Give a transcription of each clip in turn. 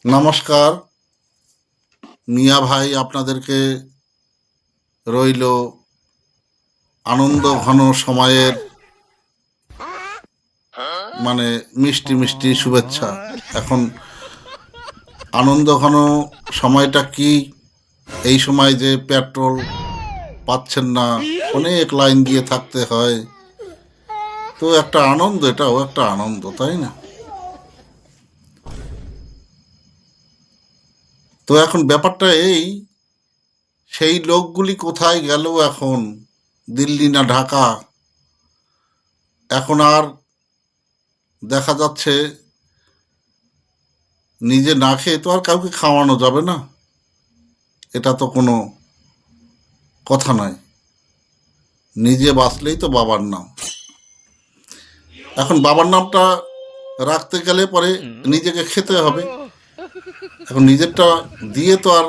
নমস্কার মিয়া ভাই, আপনাদেরকে রইল আনন্দ ঘন সময়ের মিষ্টি মিষ্টি শুভেচ্ছা। এখন আনন্দ ঘন সময়টা কি? এই সময় যে পেট্রোল পাচ্ছেন না, অনেক লাইন দিয়ে থাকতে হয়, তো একটা আনন্দ, এটাও একটা আনন্দ, তাই না? তো এখন ব্যাপারটা এই, সেই লোকগুলি কোথায় গেল এখন? দিল্লি না ঢাকা? এখন আর দেখা যাচ্ছে নিজে না খেয়ে তো আর কাউকে খাওয়ানো যাবে না, এটা তো কোনো কথা নয়। নিজে বাঁচলেই তো বাবার নাম। এখন বাবার নামটা রাখতে গেলে পরে নিজেকে খেতে হবে। এখন নিজেরটা দিয়ে তো আর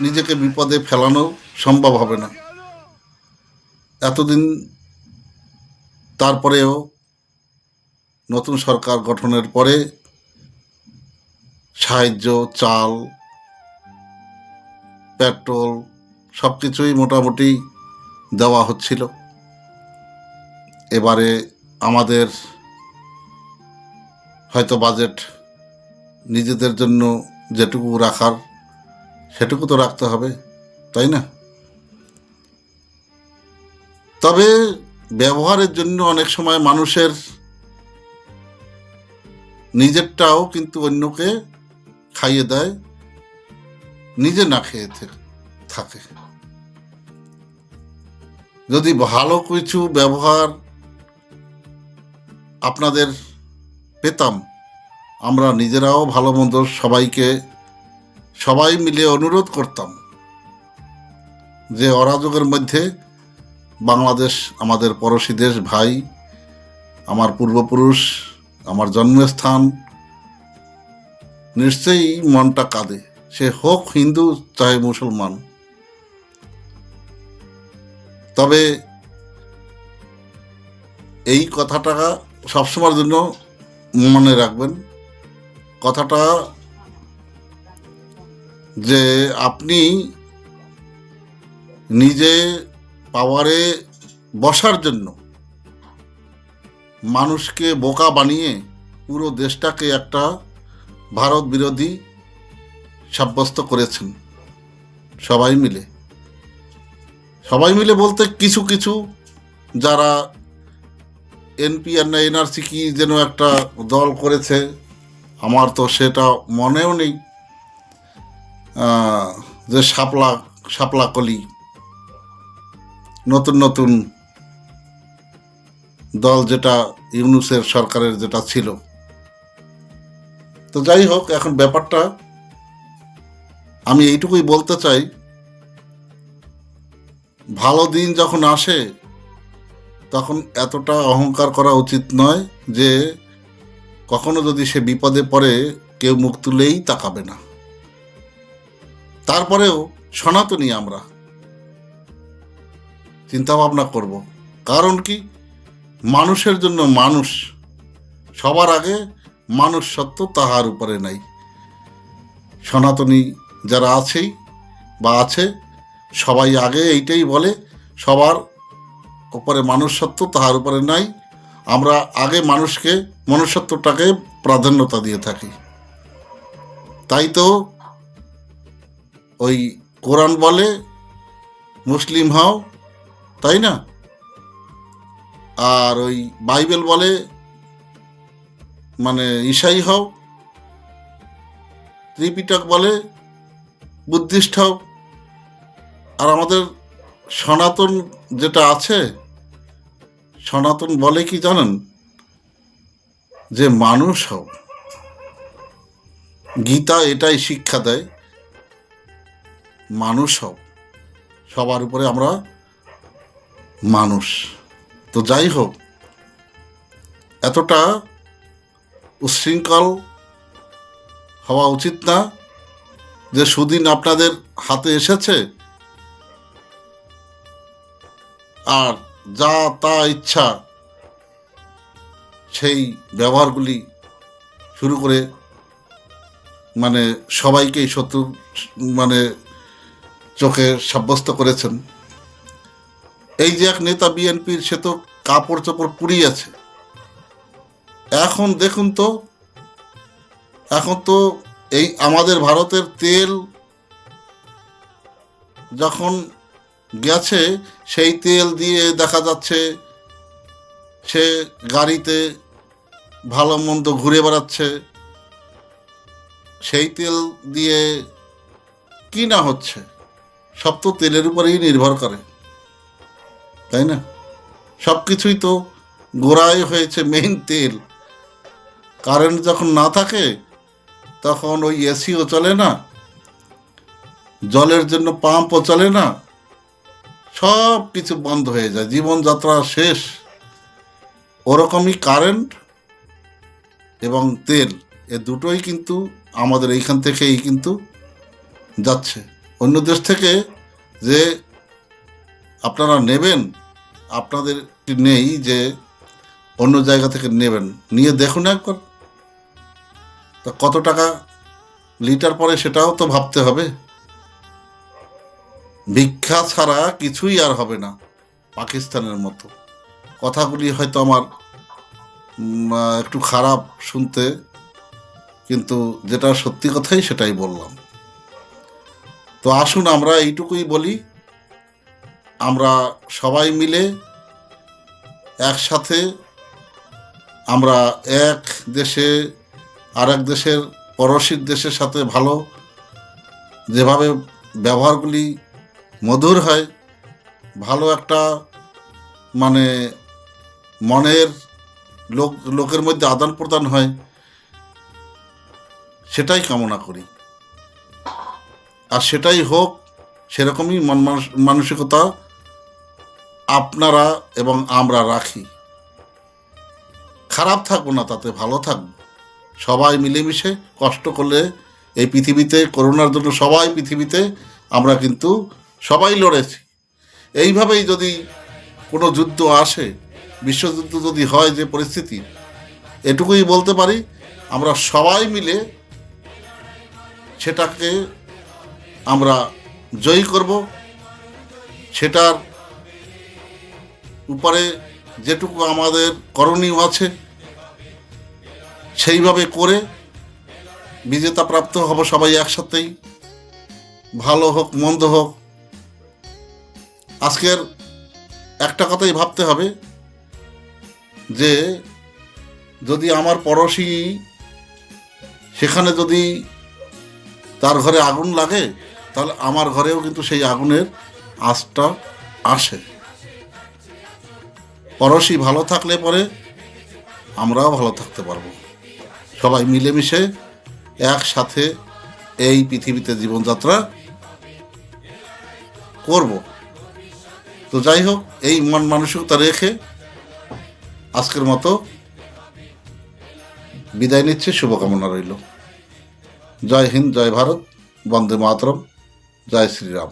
নিজেকে বিপদে ফেলানো সম্ভব হবে না। এতদিন তারপরেও নতুন সরকার গঠনের পরে সাহায্য, চাল, পেট্রোল সব কিছুই মোটামুটি দেওয়া হচ্ছিল। এবারে আমাদের হয়তো বাজেট নিজেদের জন্য যেটুকু রাখার সেটুকু তো রাখতে হবে, তাই না? তবে ব্যবহারের জন্য অনেক সময় মানুষের নিজেরটাও কিন্তু অন্যকে খাইয়ে দেয়, নিজে না খেয়ে থাকে। যদি ভালো কিছু ব্যবহার আপনাদের পেতাম, আমরা নিজেরাও ভালো মন্দ সবাই মিলে অনুরোধ করতাম যে অরাজকের মধ্যে বাংলাদেশ আমাদের পড়শি দেশ, ভাই, আমার পূর্বপুরুষ, আমার জন্মস্থান, নিশ্চয়ই মনটা কাঁদে। সে হোক হিন্দু চাহে মুসলমান। তবে এই কথাটা সবসময়ের জন্য মনে রাখবেন, কথাটা যে আপনি নিজে পাওয়ারে বসার জন্য মানুষকে বোকা বানিয়ে পুরো দেশটাকে একটা ভারত বিরোধী সাব্যস্ত করেছেন সবাই মিলে বলতে কিছু কিছু যারা এনপিআর না এনআরসি কি যেন একটা দল করেছে, আমার তো সেটা মনেও নেই, যে শাপলা কলি নতুন নতুন দল, যেটা ইউনূসের সরকারের যেটা ছিল। তো যাই হোক, এখন ব্যাপারটা আমি এইটুকুই বলতে চাই, ভালো দিন যখন আসে তখন এতটা অহংকার করা উচিত নয় যে কখনো যদি সে বিপদে পড়ে কেউ মুখ তুলেই তাকাবে না। তারপরেও সনাতনী আমরা চিন্তা ভাবনা করব, কারণ কি, মানুষের জন্য মানুষ সবার আগে, মানুষ সত্য তাহার উপরে নাই। সনাতনী যারা আছেই বা আছে, সবাই আগে এইটাই বলে, সবার উপরে মানুষ সত্য তাহার উপরে নাই। আমরা আগে মানুষকে, মনুষ্যত্বটাকে প্রাধান্যতা দিয়ে থাকি। তাই তো ওই কোরআন বলে মুসলিম হও, তাই না? আর ওই বাইবেল বলে ঈসাই হও, ত্রিপিটক বলে বুদ্ধিস্ট হও। আর আমাদের সনাতন যেটা আছে, সনাতন বলে কি জানেন? যে মানুষ হও। গীতা এটাই শিক্ষা দেয়, মানুষ হও, সবার উপরে আমরা মানুষ। তো যাই হোক, এতটা উচ্ছৃঙ্খল হওয়া উচিত না যে সুদিন আপনাদের হাতে এসেছে আর যা তা ইচ্ছা সেই ব্যবহারগুলি শুরু করে মানে সবাইকেই শত্রু মানে চোখে সাব্যস্ত করেছেন। এই যে এক নেতা বিএনপির, সে তো কাপড় চোপড় পুড়িয়েছে। এখন দেখুন তো, এখন তো এই আমাদের ভারতের তেল যখন গেছে, সেই তেল দিয়ে দেখা যাচ্ছে সে গাড়িতে ভালো মন্দ ঘুরে বেড়াচ্ছে। সেই তেল দিয়ে কি না হচ্ছে, সব তো তেলের উপরেই নির্ভর করে, তাই না? সব কিছুই তো গোড়ায় হয়েছে মেইন তেল। কারেন্ট যখন না থাকে তখন ওই এসিও চলে না, জলের জন্য পাম্পও চলে না, সব কিছু বন্ধ হয়ে যায়, জীবনযাত্রা শেষ। ওরকমই কারেন্ট এবং তেল, এ দুটোই কিন্তু আমাদের এইখান থেকেই কিন্তু যাচ্ছে। অন্য দেশ থেকে যে আপনারা নেবেন, আপনাদের নেই যে অন্য জায়গা থেকে নেবেন, নিয়ে দেখুন একবার তা কত টাকা লিটার পরে, সেটাও তো ভাবতে হবে। ভিক্ষা ছাড়া কিছুই আর হবে না পাকিস্তানের মতো। কথাগুলি হয়তো আমার একটু খারাপ শুনতে, কিন্তু যেটা সত্যি কথাই সেটাই বললাম। তো আসুন আমরা এইটুকুই বলি, আমরা সবাই মিলে একসাথে আমরা এক দেশে আর এক দেশের পড়োশী দেশের সাথে ভালো যেভাবে ব্যবহারগুলি মধুর হয়, ভালো একটা মানে মনের লোকের মধ্যে আদান প্রদান হয়, সেটাই কামনা করি। আর সেটাই হোক, সেরকমই মানসিকতা আপনারা এবং আমরা রাখি। খারাপ থাকবো না, তাতে ভালো থাকবো। সবাই মিলেমিশে কষ্ট করলে এই পৃথিবীতে, করোনার জন্য সবাই পৃথিবীতে আমরা কিন্তু সবাই লড়েছি। এইভাবেই যদি কোনো যুদ্ধ আসে, বিশ্বযুদ্ধ যদি হয় যে পরিস্থিতি, এটুকুই বলতে পারি আমরা সবাই মিলে সেটাকে আমরা জয়ী করব। সেটার উপরে যেটুকু আমাদের করণীয় আছে সেইভাবে করে বিজেতা প্রাপ্ত হব সবাই একসাথেই, ভালো হোক মন্দ হোক। আজকের একটা কথাই ভাবতে হবে যে যদি আমার পড়োশি, সেখানে যদি তার ঘরে আগুন লাগে, তাহলে আমার ঘরেও কিন্তু সেই আগুনের আঁচটা আসে। পড়োশি ভালো থাকলে পরে আমরাও ভালো থাকতে পারবো। সবাই মিলেমিশে একসাথে এই পৃথিবীতে জীবনযাত্রা করব। তো যাই হোক, এই মন মানসিকতা রেখে আজকের মতো বিদায় নিচ্ছে। শুভকামনা রইল। জয় হিন্দ, জয় ভারত, বন্দে মাতরম, জয় শ্রীরাম।